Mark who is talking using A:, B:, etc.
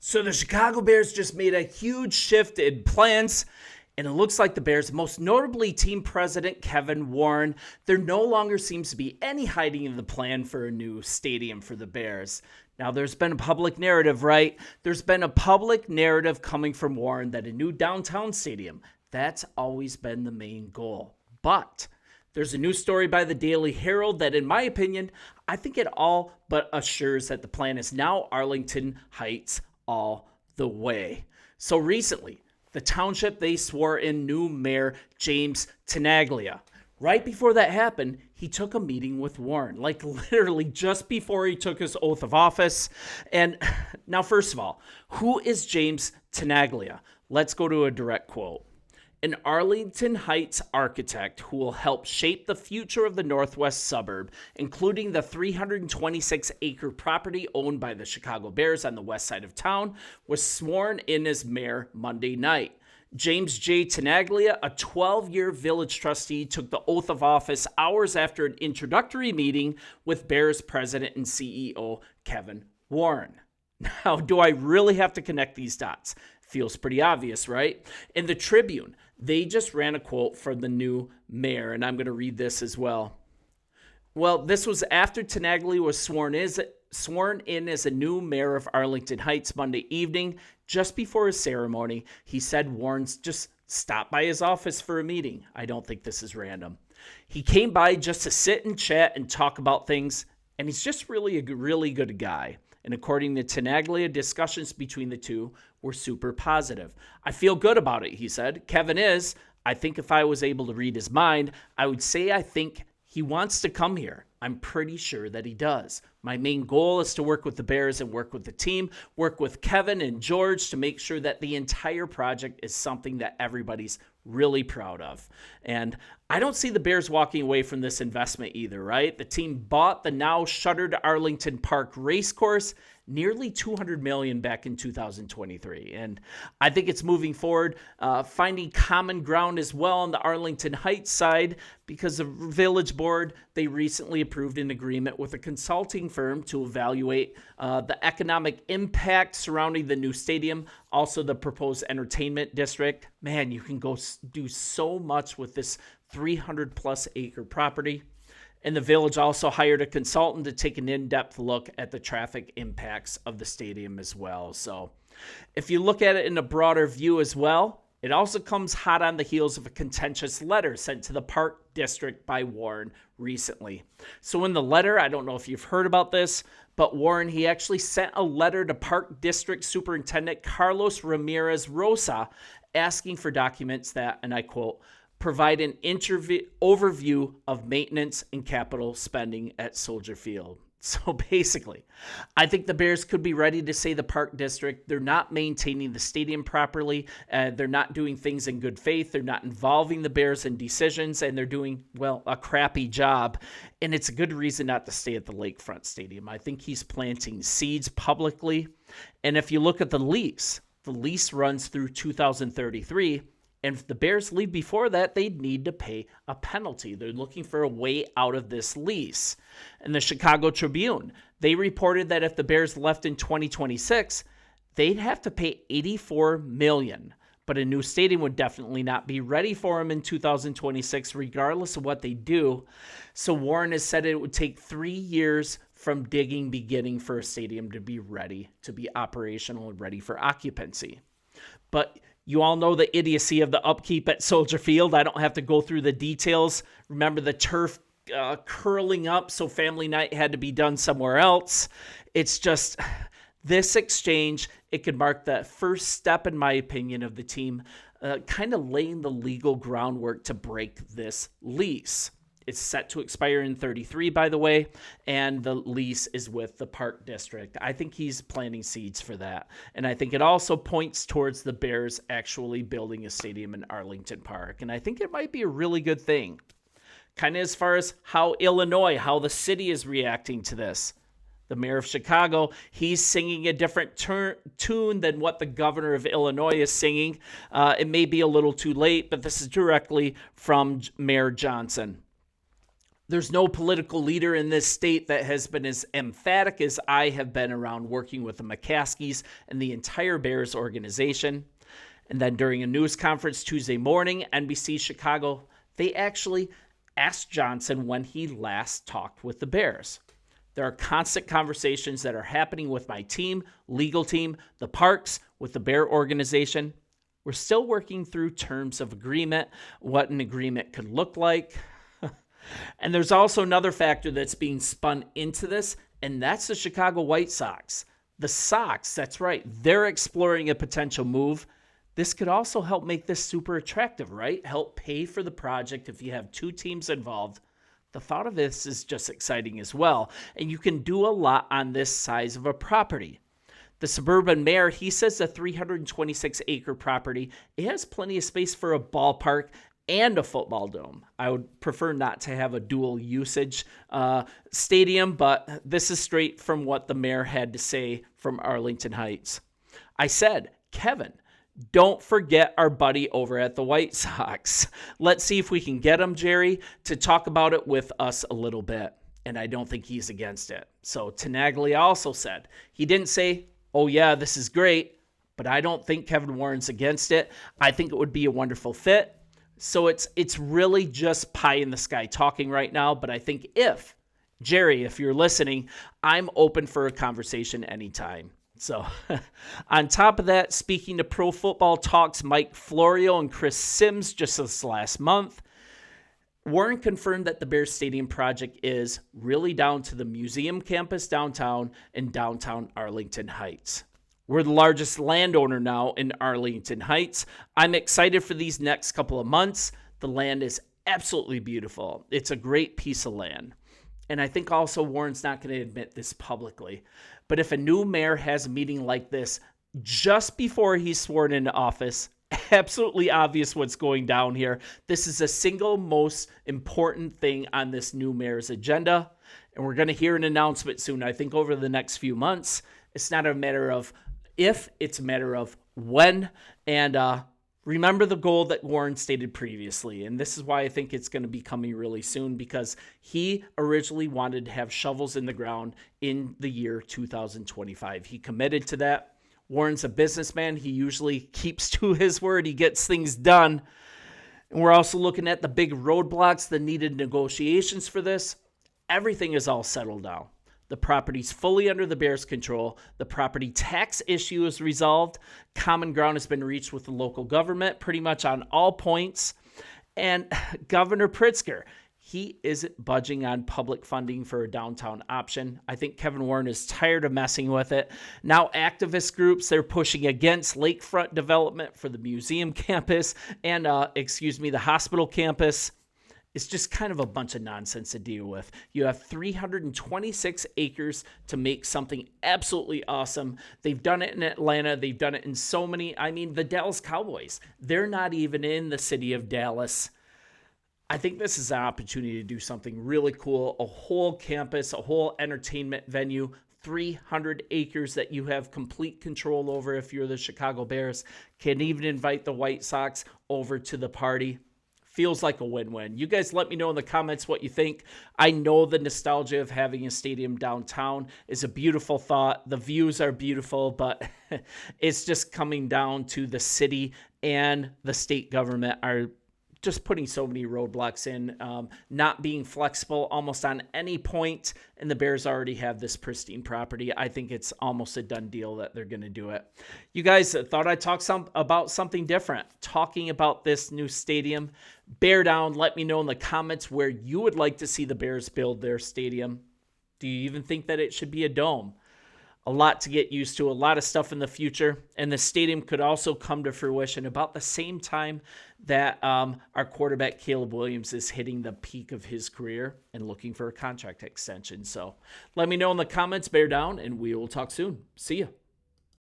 A: So the Chicago Bears just made a huge shift in plans, and it looks like the Bears, most notably team president Kevin Warren, there no longer seems to be any hiding in the plan for a new stadium for the Bears. Now, there's been a public narrative, right? There's been a public narrative coming from Warren that a new downtown stadium, that's always been the main goal. But there's a new story by the Daily Herald that, in my opinion, I think it all but assures that the plan is now Arlington Heights all the way. So recently, the township, they swore in new mayor James Tanaglia. Right before that happened, he took a meeting with Warren, like literally just before he took his oath of office. And now, first of all, who is James Tanaglia? Let's go to a direct quote. An Arlington Heights architect who will help shape the future of the northwest suburb, including the 326-acre property owned by the Chicago Bears on the west side of town, was sworn in as mayor Monday night. James J. Tanaglia, a 12-year village trustee, took the oath of office hours after an introductory meeting with Bears president and CEO Kevin Warren. Now, do I really have to connect these dots? Feels pretty obvious, right? In the Tribune, they just ran a quote from the new mayor, and I'm going to read this as well. Well, this was after Tanaglia was sworn in as a new mayor of Arlington Heights Monday evening. Just before his ceremony, he said Warren's just stopped by his office for a meeting. I don't think this is random. He came by just to sit and chat and talk about things, and he's just really a really good guy. And according to Tanaglia, discussions between the two were super positive. I feel good about it, he said. Kevin is. I think if I was able to read his mind, I would say I think he wants to come here. I'm pretty sure that he does. My main goal is to work with the Bears and work with the team, work with Kevin and George to make sure that the entire project is something that everybody's really proud of. And I don't see the Bears walking away from this investment either, right? The team bought the now shuttered Arlington Park racecourse, nearly $200 million back in 2023. And I think it's moving forward, finding common ground as well on the Arlington Heights side, because the village board, they recently approved an agreement with a consulting firm to evaluate the economic impact surrounding the new stadium, also the proposed entertainment district. Man, you can go do so much with this 300-plus acre property. And the village also hired a consultant to take an in-depth look at the traffic impacts of the stadium as well. So if you look at it in a broader view as well, it also comes hot on the heels of a contentious letter sent to the Park District by Warren recently. So in the letter, I don't know if you've heard about this, but Warren, he actually sent a letter to Park District Superintendent Carlos Ramirez Rosa asking for documents that, and I quote, provide an overview of maintenance and capital spending at Soldier Field. So basically, I think the Bears could be ready to say the Park District, they're not maintaining the stadium properly. They're not doing things in good faith. They're not involving the Bears in decisions, and they're doing, well, a crappy job. And it's a good reason not to stay at the Lakefront Stadium. I think he's planting seeds publicly. And if you look at the lease runs through 2033. And if the Bears leave before that, they'd need to pay a penalty. They're looking for a way out of this lease. And the Chicago Tribune, they reported that if the Bears left in 2026, they'd have to pay $84 million. But a new stadium would definitely not be ready for them in 2026, regardless of what they do. So Warren has said it would take 3 years from beginning for a stadium to be ready, to be operational and ready for occupancy. But you all know the idiocy of the upkeep at Soldier Field. I don't have to go through the details. Remember the turf curling up, so family night had to be done somewhere else. It's just this exchange, it could mark the first step, in my opinion, of the team kind of laying the legal groundwork to break this lease. It's set to expire in 33, by the way, and the lease is with the Park District. I think he's planting seeds for that. And I think it also points towards the Bears actually building a stadium in Arlington Park. And I think it might be a really good thing. Kind of as far as how how the city is reacting to this. The mayor of Chicago, he's singing a different tune than what the governor of Illinois is singing. It may be a little too late, but this is directly from Mayor Johnson. There's no political leader in this state that has been as emphatic as I have been around working with the McCaskies and the entire Bears organization. And then during a news conference Tuesday morning, NBC Chicago, they actually asked Johnson when he last talked with the Bears. There are constant conversations that are happening with my team, legal team, the parks, with the Bear organization. We're still working through terms of agreement, what an agreement could look like. And there's also another factor that's being spun into this, and that's the Chicago White Sox. The Sox, that's right, they're exploring a potential move. This could also help make this super attractive, right? Help pay for the project if you have two teams involved. The thought of this is just exciting as well, and you can do a lot on this size of a property. The suburban mayor, he says the 326-acre property, it has plenty of space for a ballpark and a football dome. I would prefer not to have a dual usage stadium, but this is straight from what the mayor had to say from Arlington Heights. I said, Kevin, don't forget our buddy over at the White Sox. Let's see if we can get him, Jerry, to talk about it with us a little bit. And I don't think he's against it. So Tanaglia also said, he didn't say, oh yeah, this is great, but I don't think Kevin Warren's against it. I think it would be a wonderful fit. So it's really just pie in the sky talking right now. But I think Jerry, if you're listening, I'm open for a conversation anytime. So on top of that, speaking to Pro Football Talk's Mike Florio and Chris Sims just this last month, Warren confirmed that the Bears Stadium project is really down to the museum campus downtown in downtown Arlington Heights. We're the largest landowner now in Arlington Heights. I'm excited for these next couple of months. The land is absolutely beautiful. It's a great piece of land. And I think also Warren's not going to admit this publicly. But if a new mayor has a meeting like this just before he's sworn into office, absolutely obvious what's going down here. This is the single most important thing on this new mayor's agenda. And we're going to hear an announcement soon, I think over the next few months. It's not a matter of if, it's a matter of when. And remember the goal that Warren stated previously. And this is why I think it's going to be coming really soon, because he originally wanted to have shovels in the ground in the year 2025. He committed to that. Warren's a businessman. He usually keeps to his word. He gets things done. And we're also looking at the big roadblocks, the needed negotiations for this. Everything is all settled now. The property's fully under the Bears' control. The property tax issue is resolved. Common ground has been reached with the local government pretty much on all points. And Governor Pritzker, he isn't budging on public funding for a downtown option. I think Kevin Warren is tired of messing with it. Now activist groups, they're pushing against lakefront development for the museum campus and, the hospital campus. It's just kind of a bunch of nonsense to deal with. You have 326 acres to make something absolutely awesome. They've done it in Atlanta. They've done it in so many. The Dallas Cowboys, they're not even in the city of Dallas. I think this is an opportunity to do something really cool, a whole campus, a whole entertainment venue, 300 acres that you have complete control over if you're the Chicago Bears. Can even invite the White Sox over to the party. Feels like a win-win. You guys let me know in the comments what you think. I know the nostalgia of having a stadium downtown is a beautiful thought. The views are beautiful, but it's just coming down to the city and the state government are just putting so many roadblocks in, not being flexible almost on any point, and the Bears already have this pristine property. I think it's almost a done deal that they're going to do it. You guys thought I'd talk about something different, talking about this new stadium. Bear down, let me know in the comments where you would like to see the Bears build their stadium. Do you even think that it should be a dome? A lot to get used to, a lot of stuff in the future. And the stadium could also come to fruition about the same time that our quarterback Caleb Williams is hitting the peak of his career and looking for a contract extension. So let me know in the comments, bear down, and we will talk soon. See ya.